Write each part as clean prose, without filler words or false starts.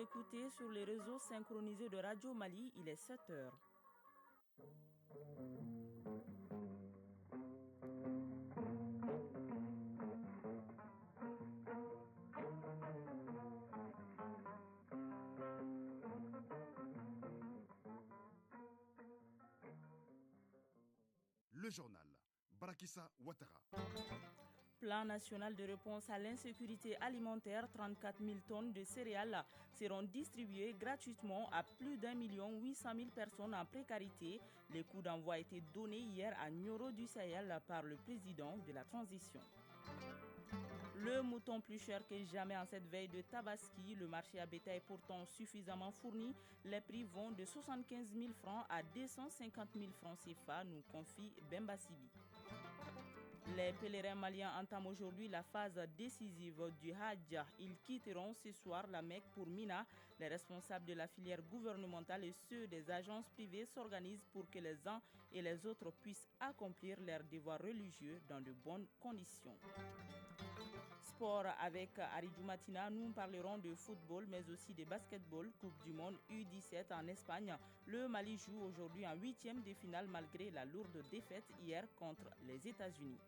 écoutez sur les réseaux synchronisés de Radio Mali, il est 7 heures. Le journal. Barakissa Ouattara. Plan national de réponse à l'insécurité alimentaire, 34 000 tonnes de céréales seront distribuées gratuitement à plus d'1,8 million personnes en précarité. Les coups d'envoi été donnés hier à Nioro du Sahel par le président de la transition. Le mouton plus cher que jamais en cette veille de Tabaski. Le marché à bétail est pourtant suffisamment fourni. Les prix vont de 75 000 francs à 250 000 francs CFA, nous confie Bemba Sibi. Les pèlerins maliens entament aujourd'hui la phase décisive du Hajj. Ils quitteront ce soir la Mecque pour Mina. Les responsables de la filière gouvernementale et ceux des agences privées s'organisent pour que les uns et les autres puissent accomplir leurs devoirs religieux dans de bonnes conditions. Sport avec Aridou Matina, nous parlerons de football mais aussi de basketball, Coupe du Monde U17 en Espagne. Le Mali joue aujourd'hui en 8e de finale malgré la lourde défaite hier contre les États-Unis.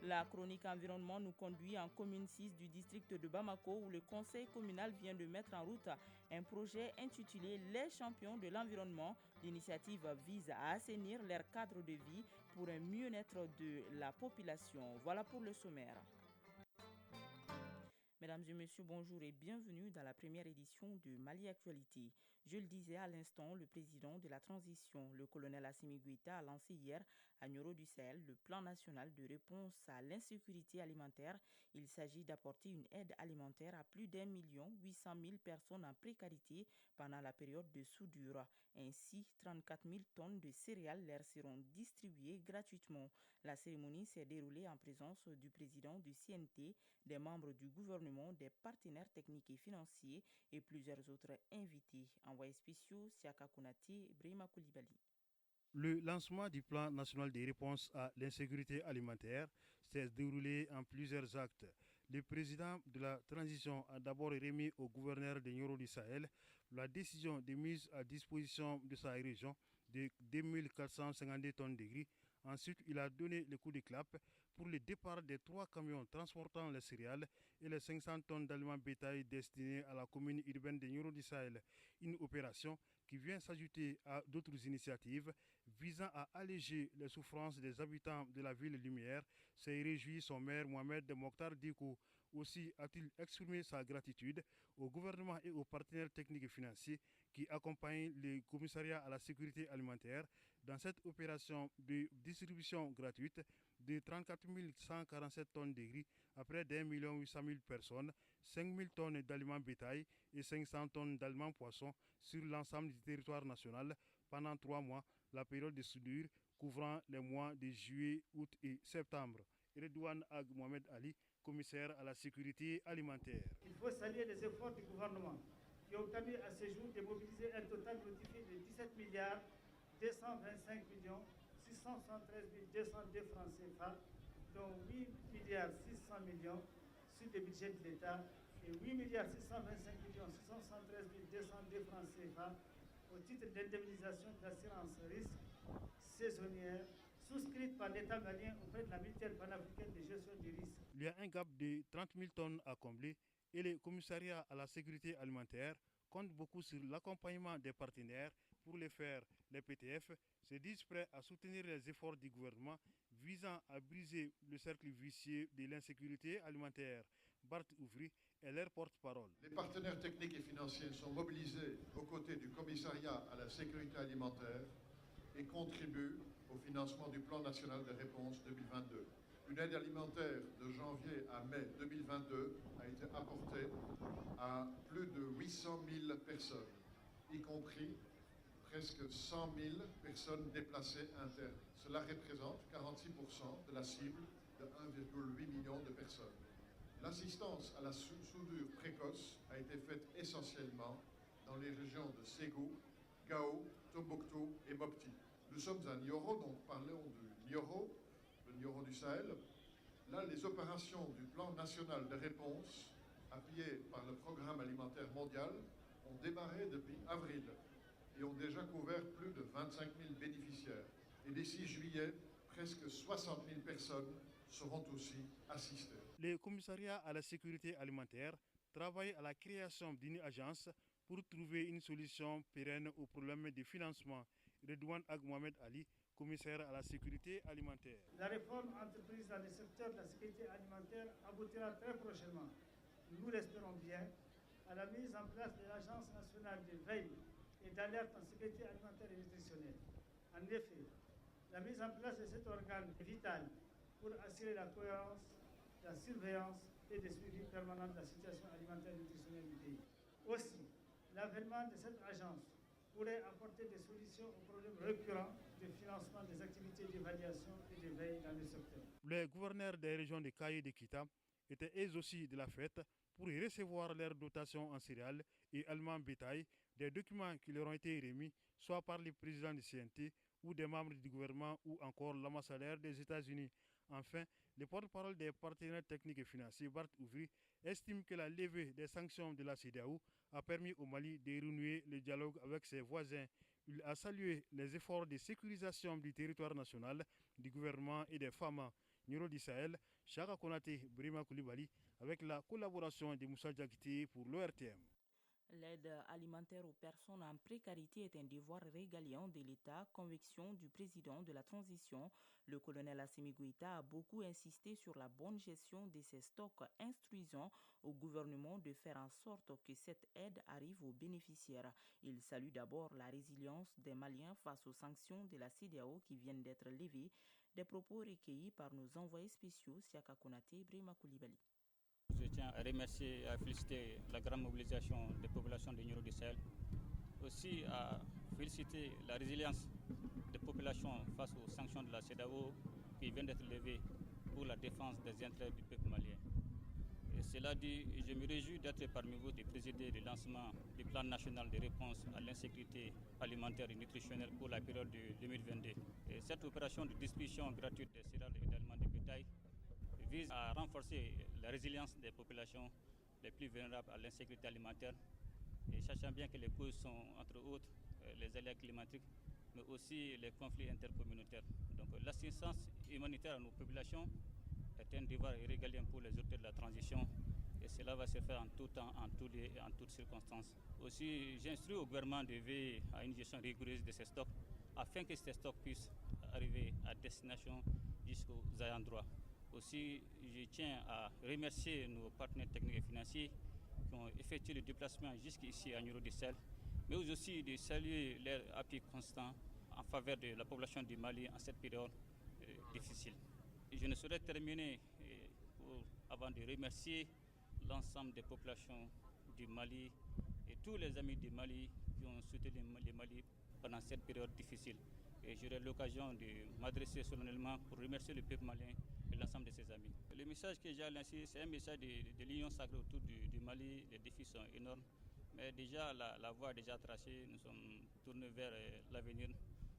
La chronique environnement nous conduit en commune 6 du district de Bamako où le conseil communal vient de mettre en route un projet intitulé Les champions de l'environnement. L'initiative vise à assainir leur cadre de vie pour un mieux-être de la population. Voilà pour le sommaire. Mesdames et messieurs, bonjour et bienvenue dans la première édition de Mali Actualité. Je le disais à l'instant, le président de la transition, le colonel Assimi Goïta, a lancé hier à Nioro du Sahel le plan national de réponse à l'insécurité alimentaire. Il s'agit d'apporter une aide alimentaire à plus d'1,8 million personnes en précarité pendant la période de soudure. Ainsi, 34 000 tonnes de céréales leur seront distribuées gratuitement. La cérémonie s'est déroulée en présence du président du CNT, des membres du gouvernement, des partenaires techniques et financiers et plusieurs autres invités. Envoyés spéciaux, Siaka Kounati, Brima Koulibaly. Le lancement du plan national de réponse à l'insécurité alimentaire s'est déroulé en plusieurs actes. Le président de la transition a d'abord remis au gouverneur de Nioro du Sahel la décision de mise à disposition de sa région de 2452 tonnes de riz. Ensuite, il a donné le coup de clap pour le départ des 3 camions transportant les céréales et les 500 tonnes d'aliments bétail destinés à la commune urbaine de Nioro du Sahel. Une opération qui vient s'ajouter à d'autres initiatives visant à alléger les souffrances des habitants de la ville Lumière, s'est réjoui son maire Mohamed Mokhtar Diko. Aussi a-t-il exprimé sa gratitude au gouvernement et aux partenaires techniques et financiers qui accompagnent le commissariat à la sécurité alimentaire dans cette opération de distribution gratuite de 34 147 tonnes de riz à près d'1,8 million personnes, 5 000 tonnes d'aliments bétail et 500 tonnes d'aliments poissons sur l'ensemble du territoire national pendant 3 mois, la période de soudure couvrant les mois de juillet, août et septembre. Redouane Ag Mohamed Ali, commissaire à la sécurité alimentaire. Il faut saluer les efforts du gouvernement qui ont permis à ce jour de mobiliser un total notifié de 17 milliards 225 millions 673 202 francs CFA, dont 8 milliards 600 millions sur le budget de l'État et 8 milliards 625 millions 673 202 francs CFA au titre d'indemnisation d'assurance risque saisonnière souscrite par l'État malien auprès de la mutuelle panafricaine de gestion du risque. Il y a un gap de 30 000 tonnes à combler et le commissariat à la sécurité alimentaire compte beaucoup sur l'accompagnement des partenaires pour le faire. Les PTF se disent prêts à soutenir les efforts du gouvernement visant à briser le cercle vicieux de l'insécurité alimentaire. Bart Ouvry est leur porte-parole. Les partenaires techniques et financiers sont mobilisés aux côtés du commissariat à la sécurité alimentaire et contribuent au financement du plan national de réponse 2022. Une aide alimentaire de janvier à mai 2022 a été apportée à plus de 800 000 personnes, y compris presque 100 000 personnes déplacées internes. Cela représente 46% de la cible de 1,8 million de personnes. L'assistance à la soudure précoce a été faite essentiellement dans les régions de Ségou, Gao, Tombouctou et Mopti. Nous sommes à Nioro, donc parlons du Nioro, le Nioro du Sahel. Là, les opérations du plan national de réponse appuyés par le Programme alimentaire mondial, ont démarré depuis avril et ont déjà couvert plus de 25 000 bénéficiaires. Et d'ici juillet, presque 60 000 personnes seront aussi assistées. Le commissariat à la sécurité alimentaire travaille à la création d'une agence pour trouver une solution pérenne au problème de financement. Redouane Ag Mohamed Ali, commissaire à la sécurité alimentaire. La réforme entreprise dans le secteur de la sécurité alimentaire aboutira très prochainement, nous l'espérons bien, à la mise en place de l'Agence nationale de veille et d'alerte en sécurité alimentaire et nutritionnelle. En effet, la mise en place de cet organe est vitale pour assurer la cohérence, la surveillance et le suivi permanent de la situation alimentaire et nutritionnelle du pays. Aussi, l'avènement de cette agence pourrait apporter des solutions aux problèmes récurrents de financement des activités d'évaluation et de veille dans le secteur. Les gouverneurs des régions de Kaye et de Kita étaient eux aussi de la fête pour y recevoir leurs dotations en céréales et aliments bétail, des documents qui leur ont été remis soit par le président du CNT ou des membres du gouvernement ou encore l'ambassadeur des États-Unis. Enfin, le porte-parole des partenaires techniques et financiers, Bart Ouvry, estime que la levée des sanctions de la CEDEAO a permis au Mali de renouer le dialogue avec ses voisins. Il a salué les efforts de sécurisation du territoire national, du gouvernement et des femmes. Niro du Sahel, Chaka Konaté, Brima Koulibaly, avec la collaboration de Moussa Diakité pour l'ORTM. L'aide alimentaire aux personnes en précarité est un devoir régalien de l'État, conviction du président de la transition. Le colonel Assimi Goïta a beaucoup insisté sur la bonne gestion de ces stocks, instruisant au gouvernement de faire en sorte que cette aide arrive aux bénéficiaires. Il salue d'abord la résilience des Maliens face aux sanctions de la CEDEAO qui viennent d'être levées, des propos recueillis par nos envoyés spéciaux Siaka Konaté et Brima Koulibaly. Je tiens à remercier et à féliciter la grande mobilisation des populations de Nioro du Sahel. Aussi à féliciter la résilience des populations face aux sanctions de la CEDEAO qui viennent d'être levées pour la défense des intérêts du peuple malien. Et cela dit, je me réjouis d'être parmi vous de présider le lancement du plan national de réponse à l'insécurité alimentaire et nutritionnelle pour la période de 2022. Et cette opération de distribution gratuite des céréales et d'aliments de bétail vise à renforcer la résilience des populations les plus vulnérables à l'insécurité alimentaire, et sachant bien que les causes sont entre autres les aléas climatiques, mais aussi les conflits intercommunautaires. Donc l'assistance humanitaire à nos populations est un devoir régalien pour les autorités de la transition, et cela va se faire en tout temps, en tout lieu et en toutes circonstances. Aussi, j'instruis au gouvernement de veiller à une gestion rigoureuse de ces stocks afin que ces stocks puissent arriver à destination jusqu'aux ayants droit. Aussi, je tiens à remercier nos partenaires techniques et financiers qui ont effectué le déplacement jusqu'ici à Nioro du Sahel, mais aussi de saluer leur appui constant en faveur de la population du Mali en cette période difficile. Et je ne saurais terminer avant de remercier l'ensemble des populations du Mali et tous les amis du Mali qui ont soutenu le Mali pendant cette période difficile. Et j'aurai l'occasion de m'adresser solennellement pour remercier le peuple malien et l'ensemble de ses amis. Le message que j'ai lancé, c'est un message de l'union sacrée autour du Mali. Les défis sont énormes, mais déjà la voie est déjà tracée. Nous sommes tournés vers l'avenir.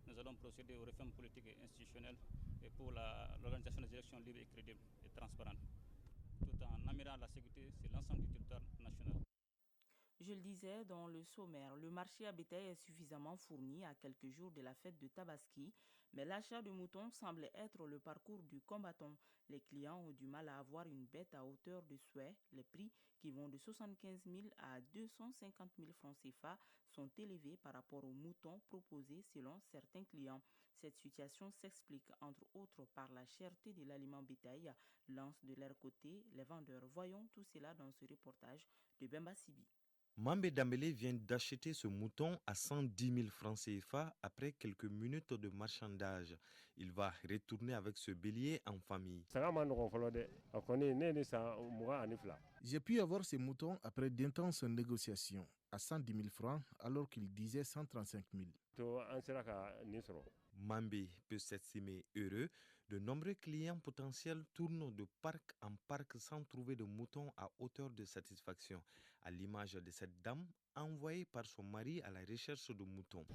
Nous allons procéder aux réformes politiques et institutionnelles et pour l'organisation des élections libres et crédibles et transparentes, tout en améliorant la sécurité sur l'ensemble du territoire national. Je le disais dans le sommaire, le marché à bétail est suffisamment fourni à quelques jours de la fête de Tabaski, mais l'achat de moutons semble être le parcours du combattant. Les clients ont du mal à avoir une bête à hauteur de souhait. Les prix, qui vont de 75 000 à 250 000 francs CFA, sont élevés par rapport aux moutons proposés selon certains clients. Cette situation s'explique entre autres par la cherté de l'aliment bétail, lancent de leur côté les vendeurs. Voyons tout cela dans ce reportage de Bemba Sibi. Mambé Dambélé vient d'acheter ce mouton à 110 000 francs CFA après quelques minutes de marchandage. Il va retourner avec ce bélier en famille. J'ai pu avoir ces moutons après d'intenses négociations à 110 000 francs alors qu'il disait 135 000. Mambé peut s'estimer heureux. De nombreux clients potentiels tournent de parc en parc sans trouver de moutons à hauteur de satisfaction, à l'image de cette dame envoyée par son mari à la recherche de moutons.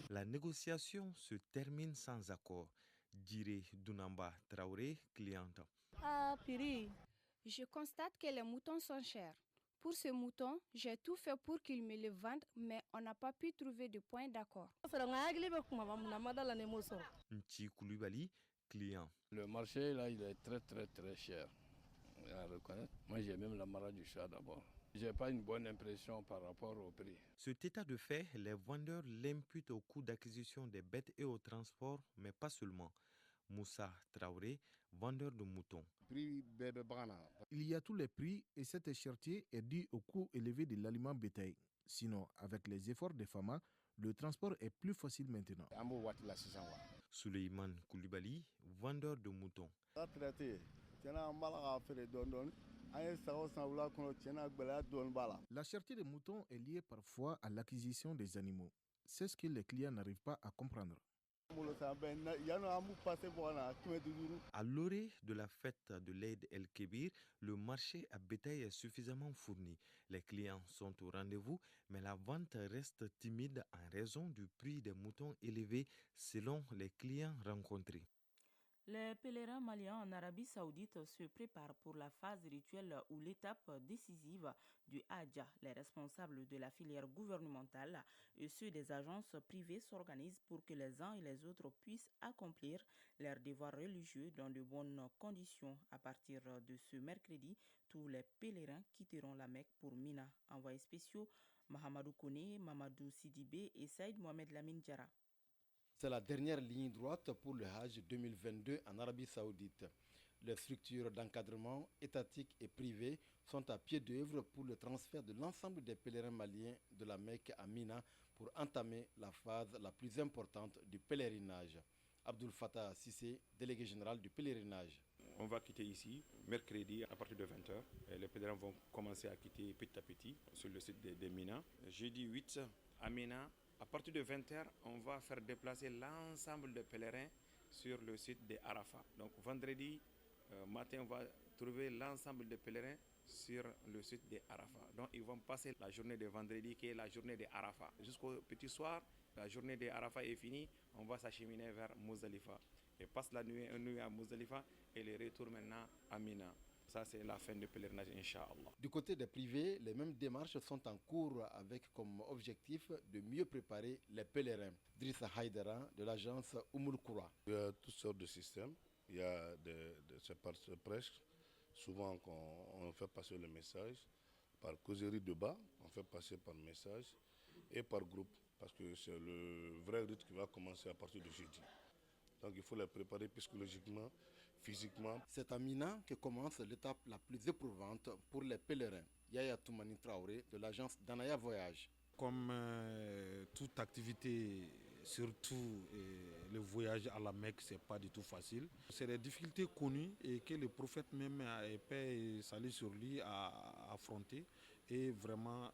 La négociation se termine sans accord. Dirait Dunamba Traoré, cliente. Je constate que les moutons sont chers. Pour ce mouton, j'ai tout fait pour qu'ils me le vendent, mais on n'a pas pu trouver de point d'accord. Nti Koulibaly, client. Le marché, là, il est très cher. À reconnaître. Moi, j'ai même la maladie du chat d'abord. J'ai pas une bonne impression par rapport au prix. Cet état de fait, les vendeurs l'imputent au coût d'acquisition des bêtes et au transport, mais pas seulement. Moussa Traoré, vendeur de moutons. Il y a tous les prix et cet échartier est dû au coût élevé de l'aliment bétail. Sinon, avec les efforts des FAMA, le transport est plus facile maintenant. Suleiman Koulibaly, vendeur de moutons. La cherté des moutons est liée parfois à l'acquisition des animaux. C'est ce que les clients n'arrivent pas à comprendre. À l'orée de la fête de l'Eid el-Kébir, le marché à bétail est suffisamment fourni. Les clients sont au rendez-vous, mais la vente reste timide en raison du prix des moutons élevé selon les clients rencontrés. Les pèlerins maliens en Arabie Saoudite se préparent pour la phase rituelle ou l'étape décisive du Hajj. Les responsables de la filière gouvernementale et ceux des agences privées s'organisent pour que les uns et les autres puissent accomplir leurs devoirs religieux dans de bonnes conditions. À partir de ce mercredi, tous les pèlerins quitteront la Mecque pour Mina. Envoyés spéciaux Mahamadou Kone, Mamadou Sidibé et Saïd Mohamed Lamine Diarra. C'est la dernière ligne droite pour le Hajj 2022 en Arabie Saoudite. Les structures d'encadrement étatiques et privées sont à pied d'œuvre pour le transfert de l'ensemble des pèlerins maliens de la Mecque à Mina pour entamer la phase la plus importante du pèlerinage. Abdul Fattah Sissé, délégué général du pèlerinage. On va quitter ici mercredi à partir de 20h. Les pèlerins vont commencer à quitter petit à petit sur le site de Mina. Jeudi 8 à Mina. À partir de 20h, on va faire déplacer l'ensemble des pèlerins sur le site de Arafat. Donc vendredi matin, on va trouver l'ensemble des pèlerins sur le site de Arafat. Donc ils vont passer la journée de vendredi qui est la journée de Arafat. Jusqu'au petit soir, la journée de Arafat est finie, on va s'acheminer vers Muzdalifa. Et passe la nuit à Muzdalifa et le retour maintenant à Mina. Ça, c'est la fin du pèlerinage, Inch'Allah. Du côté des privés, les mêmes démarches sont en cours avec comme objectif de mieux préparer les pèlerins. Drissa Haidara de l'agence Oumoul Koura. Il y a toutes sortes de systèmes. Il y a c'est par presse. Souvent, on fait passer le message par causerie de bas, on fait passer par message et par groupe. Parce que c'est le vrai rite qui va commencer à partir de jeudi. Donc il faut les préparer psychologiquement, physiquement. C'est à Mina que commence l'étape la plus éprouvante pour les pèlerins. Yaya Toumani Traoré de l'agence Danaya Voyage. Comme toute activité, surtout le voyage à la Mecque, ce n'est pas du tout facile. C'est des difficultés connues et que le prophète même, paix et salut sur lui, a affrontées. Et vraiment,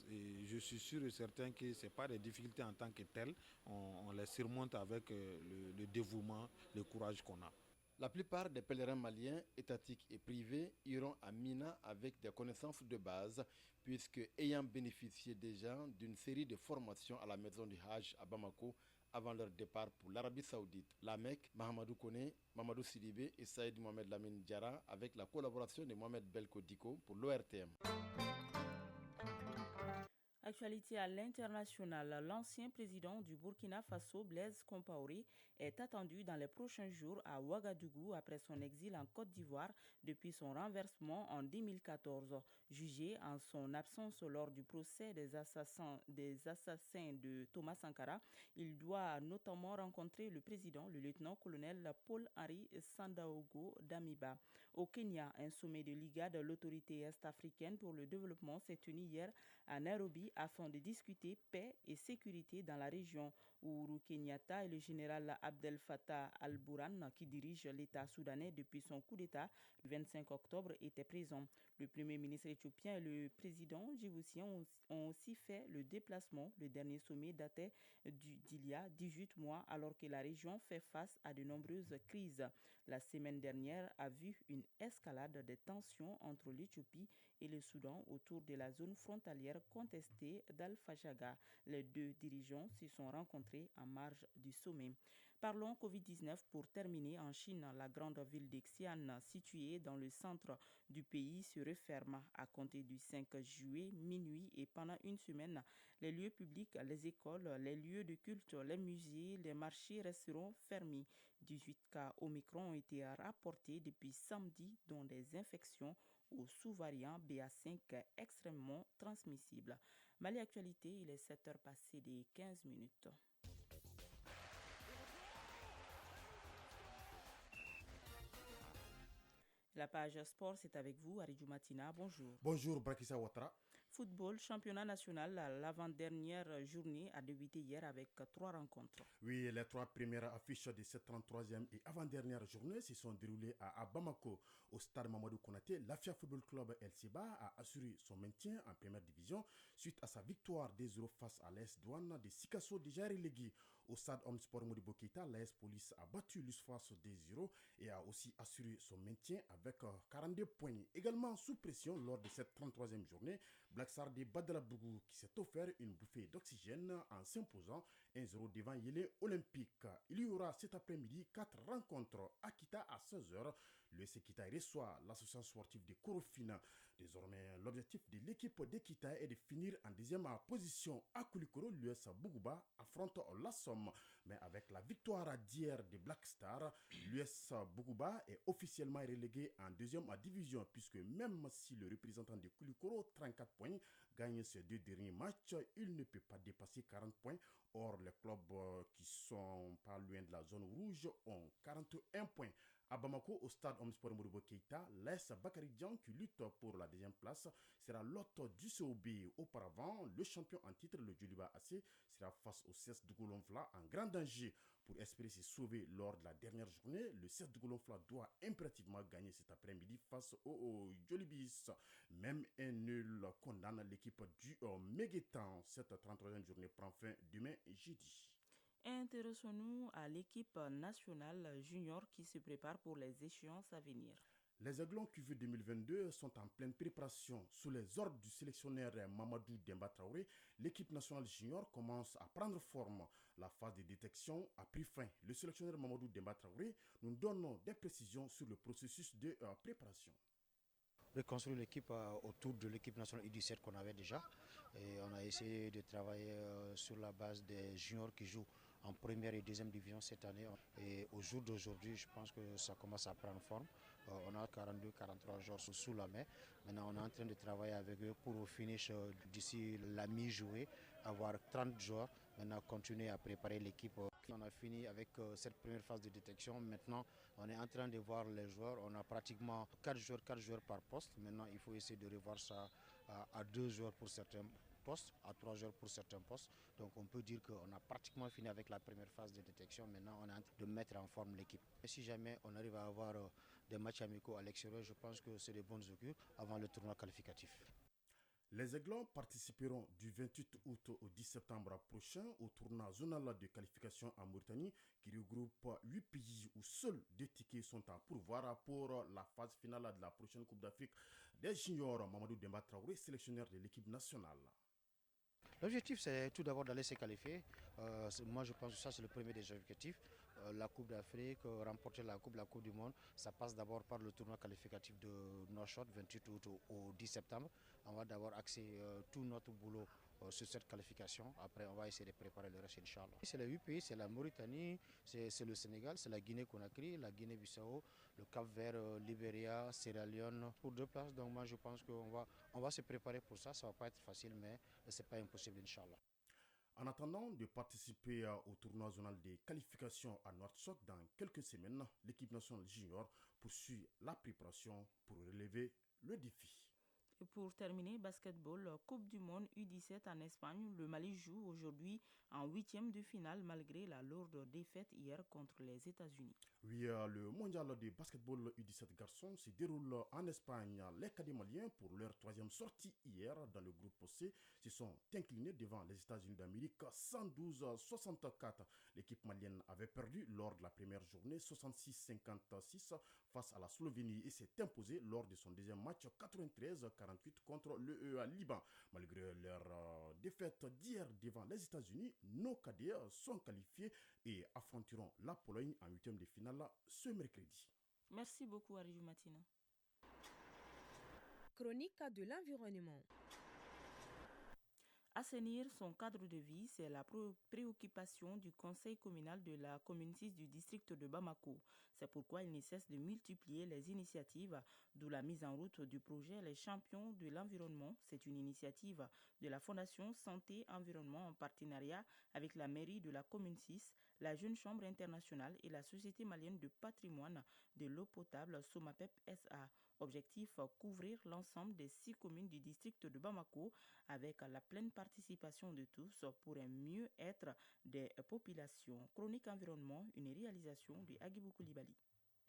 je suis sûr et certain que ce n'est pas des difficultés en tant que telles. On les surmonte avec le dévouement, le courage qu'on a. La plupart des pèlerins maliens, étatiques et privés, iront à Mina avec des connaissances de base, puisque ayant bénéficié déjà d'une série de formations à la maison du Hajj à Bamako avant leur départ pour l'Arabie Saoudite. La Mecque, Mahamadou Kone, Mamadou Sidibé et Saïd Mohamed Lamine Diarra avec la collaboration de Mohamed Belko Diko pour l'ORTM. Actualité à l'international, l'ancien président du Burkina Faso, Blaise Compaoré, est attendu dans les prochains jours à Ouagadougou après son exil en Côte d'Ivoire depuis son renversement en 2014. Jugé en son absence lors du procès des assassins de Thomas Sankara, il doit notamment rencontrer le président, le lieutenant-colonel Paul-Henri Sandaogo Damiba. Au Kenya, un sommet de l'IGAD, l'autorité est-africaine pour le développement, s'est tenu hier à Nairobi afin de discuter paix et sécurité dans la région. Uhuru Kenyatta et le général Abdel Fattah al-Burhan, qui dirige l'État soudanais depuis son coup d'État le 25 octobre, étaient présents. Le premier ministre éthiopien et le président djiboutien ont aussi fait le déplacement. Le dernier sommet datait d'il y a 18 mois alors que la région fait face à de nombreuses crises. La semaine dernière a vu une escalade des tensions entre l'Éthiopie et le Soudan autour de la zone frontalière contestée d'Al-Fashaga. Les deux dirigeants se sont rencontrés concentrés en marge du sommet. Parlons Covid-19 pour terminer. En Chine, la grande ville de Xi'an, située dans le centre du pays, se referme à compter du 5 juillet minuit et pendant une semaine. Les lieux publics, les écoles, les lieux de culte, les musées, les marchés resteront fermés. 18 cas Omicron ont été rapportés depuis samedi, dont des infections au sous-variant BA5 extrêmement transmissible. Mali Actualité, il est 7h passées des 15 minutes. La page sport, c'est avec vous, Aridjou Matina. Bonjour. Bonjour, Brakissa Ouattara. Football, championnat national, l'avant-dernière journée a débuté hier avec 3 rencontres. Oui, les 3 premières affiches de cette 33e et avant-dernière journée se sont déroulées à Bamako. Au stade Mamadou Konaté, l'Afia Football Club El-Siba a assuré son maintien en première division suite à sa victoire 2-0 face à l'AS Douane de Sikasso déjà relégué. Au stade Omnisport Modibo Keita, l'AS Police a battu l'USFAS 2-0 et a aussi assuré son maintien avec 42 points. Également sous pression lors de cette 33e journée, Black Star de Badalabougou qui s'est offert une bouffée d'oxygène en s'imposant 1-0 devant Yélé Olympique. Il y aura cet après-midi 4 rencontres. Akita à 16h. Le Sekita reçoit l'association sportive de Korofina. Désormais, l'objectif de l'équipe d'Ekita est de finir en deuxième position. À Koulikoro, l'US Bougouba affronte la Somme. Mais avec la victoire d'hier de Black Star, l'US Bougouba est officiellement relégué en deuxième division puisque même si le représentant de Koulikoro, 34 points, gagne ses 2 derniers matchs, il ne peut pas dépasser 40 points. Or, les clubs qui sont pas loin de la zone rouge ont 41 points. À Bamako, au stade Omnisport Modibo Keita, l'AS Bakary Dian qui lutte pour la deuxième place sera l'hôte du COB. Auparavant, le champion en titre, le Djoliba AC, sera face au CS Dougoulonfla en grand danger. Pour espérer se sauver lors de la dernière journée, le CS Dougoulonfla doit impérativement gagner cet après-midi face au Djolibis. Même un nul condamne l'équipe du Méguétan. Cette 33e journée prend fin demain jeudi. Intéressons-nous à l'équipe nationale junior qui se prépare pour les échéances à venir. Les Aiglons QV 2022 sont en pleine préparation. Sous les ordres du sélectionneur Mamadou Demba Traoré, l'équipe nationale junior commence à prendre forme. La phase de détection a pris fin. Le sélectionneur Mamadou Demba Traoré nous donne des précisions sur le processus de préparation. Reconstruire l'équipe autour de l'équipe nationale U17 qu'on avait déjà. Et on a essayé de travailler sur la base des juniors qui jouent en première et deuxième division cette année. Et au jour d'aujourd'hui, je pense que ça commence à prendre forme. On a 42-43 jours sous la main. Maintenant, on est en train de travailler avec eux pour au finish d'ici la mi-jouée, avoir 30 jours. Maintenant, continuer à préparer l'équipe. On a fini avec cette première phase de détection. Maintenant, on est en train de voir les joueurs. On a pratiquement 4 joueurs par poste. Maintenant, il faut essayer de revoir ça à 2 joueurs pour certains postes, à 3 joueurs pour certains postes. Donc on peut dire qu'on a pratiquement fini avec la première phase de détection. Maintenant, on est en train de mettre en forme l'équipe. Et si jamais on arrive à avoir des matchs amicaux à l'extérieur, je pense que c'est de bonnes augures avant le tournoi qualificatif. Les Aiglons participeront du 28 août au 10 septembre prochain au tournoi zonal de qualification en Mauritanie qui regroupe 8 pays où seuls 2 tickets sont à pourvoir pour la phase finale de la prochaine Coupe d'Afrique des juniors. Mamadou Demba Traoré, sélectionneur de l'équipe nationale. L'objectif, c'est tout d'abord d'aller se qualifier. Moi, je pense que ça, c'est le premier des objectifs. La Coupe d'Afrique, remporter la Coupe du Monde, ça passe d'abord par le tournoi qualificatif de Nouakchott, 28 août au 10 septembre. On va d'abord axer tout notre boulot sur cette qualification. Après, on va essayer de préparer le reste, Inch'Allah. C'est les 8 pays, c'est la Mauritanie, c'est le Sénégal, c'est la Guinée-Conakry, la Guinée-Bissau, le Cap-Vert, Libéria, Sierra Leone, pour 2 places. Donc moi, je pense qu'on va se préparer pour ça. Ça ne va pas être facile, mais ce n'est pas impossible, Inch'Allah. En attendant de participer au tournoi zonal des qualifications à Nouakchott dans quelques semaines, l'équipe nationale junior poursuit la préparation pour relever le défi. Et pour terminer, basketball, Coupe du Monde U17 en Espagne. Le Mali joue aujourd'hui en 8e de finale malgré la lourde défaite hier contre les États-Unis. Oui, le mondial de basketball U17 garçons se déroule en Espagne. Les cadets maliens, pour leur troisième sortie hier dans le groupe C, se sont inclinés devant les États-Unis d'Amérique 112-64. L'équipe malienne avait perdu lors de la première journée 66-56 face à la Slovénie et s'est imposée lors de son deuxième match 93-48 contre l'EA Liban. Malgré leur défaite d'hier devant les États-Unis, nos cadets sont qualifiés et affronteront la Pologne en huitième de finale ce mercredi. Merci beaucoup, Ariou Matina. Chronique de l'environnement. Assainir son cadre de vie, c'est la préoccupation du conseil communal de la commune 6 du district de Bamako. C'est pourquoi il ne cesse de multiplier les initiatives, d'où la mise en route du projet Les Champions de l'environnement. C'est une initiative de la Fondation Santé Environnement en partenariat avec la mairie de la commune 6, la Jeune Chambre internationale et la Société malienne de patrimoine de l'eau potable Somapep SA. Objectif, couvrir l'ensemble des 6 communes du district de Bamako avec la pleine participation de tous pour un mieux-être des populations. Chronique environnement, une réalisation de Agibou Koulibaly.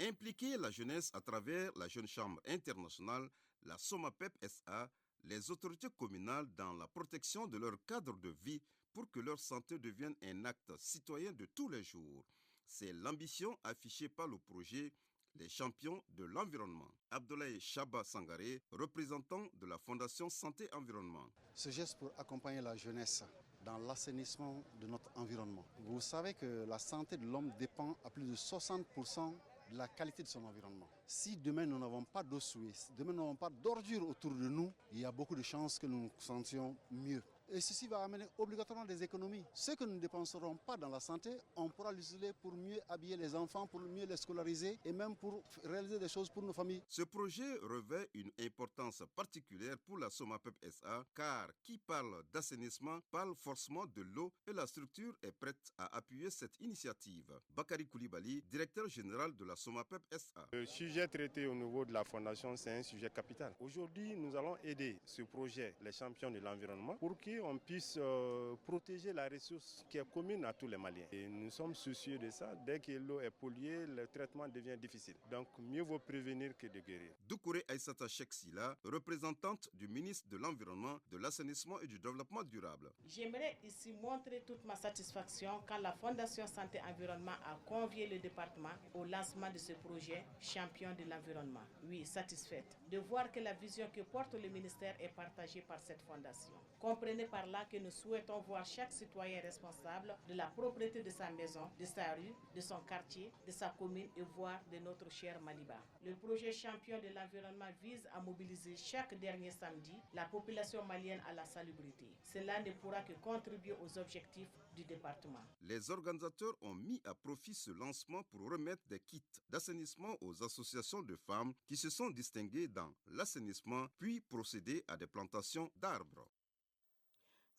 Impliquer la jeunesse à travers la Jeune Chambre internationale, la Somapep SA, les autorités communales dans la protection de leur cadre de vie pour que leur santé devienne un acte citoyen de tous les jours. C'est l'ambition affichée par le projet Les Champions de l'environnement. Abdoulaye Chaba Sangaré, représentant de la Fondation Santé Environnement. Ce geste pour accompagner la jeunesse dans l'assainissement de notre environnement. Vous savez que la santé de l'homme dépend à plus de 60% de la qualité de son environnement. Si demain nous n'avons pas d'eau souillée, si demain nous n'avons pas d'ordures autour de nous, il y a beaucoup de chances que nous nous sentions mieux. Et ceci va amener obligatoirement des économies. Ce que nous ne dépenserons pas dans la santé, on pourra l'utiliser pour mieux habiller les enfants, pour mieux les scolariser et même pour réaliser des choses pour nos familles. Ce projet revêt une importance particulière pour la Somapep SA car qui parle d'assainissement parle forcément de l'eau et la structure est prête à appuyer cette initiative. Bakary Koulibaly, directeur général de la Somapep SA. Le sujet traité au niveau de la Fondation, c'est un sujet capital. Aujourd'hui, nous allons aider ce projet, les champions de l'environnement, pour qu'on puisse protéger la ressource qui est commune à tous les Maliens. Et nous sommes soucieux de ça. Dès que l'eau est polluée, le traitement devient difficile. Donc mieux vaut prévenir que de guérir. Doukouré Aïssata Cheksila, représentante du ministre de l'Environnement, de l'Assainissement et du Développement durable. J'aimerais ici montrer toute ma satisfaction quand la Fondation Santé Environnement a convié le département au lancement de ce projet Champion de l'environnement. Oui, satisfaite de voir que la vision que porte le ministère est partagée par cette fondation. Comprenez par là que nous souhaitons voir chaque citoyen responsable de la propriété de sa maison, de sa rue, de son quartier, de sa commune et voire de notre cher Maliba. Le projet Champion de l'environnement vise à mobiliser chaque dernier samedi la population malienne à la salubrité. Cela ne pourra que contribuer aux objectifs du département. Les organisateurs ont mis à profit ce lancement pour remettre des kits d'assainissement aux associations de femmes qui se sont distinguées dans l'assainissement, puis procéder à des plantations d'arbres.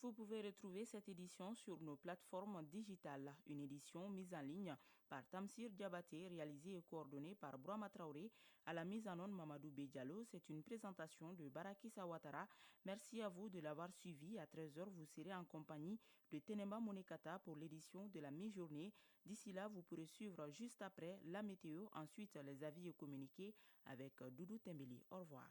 Vous pouvez retrouver cette édition sur nos plateformes digitales. Une édition mise en ligne par Tamsir Diabaté, réalisée et coordonnée par Brahma Traoré. À la mise en onde Mamadou Bédialo, c'est une présentation de Baraki Sawatara. Merci à vous de l'avoir suivi. À 13h, vous serez en compagnie de Tenemba Monekata pour l'édition de la mi-journée. D'ici là, vous pourrez suivre juste après la météo, ensuite les avis et communiqués avec Doudou Tembeli. Au revoir.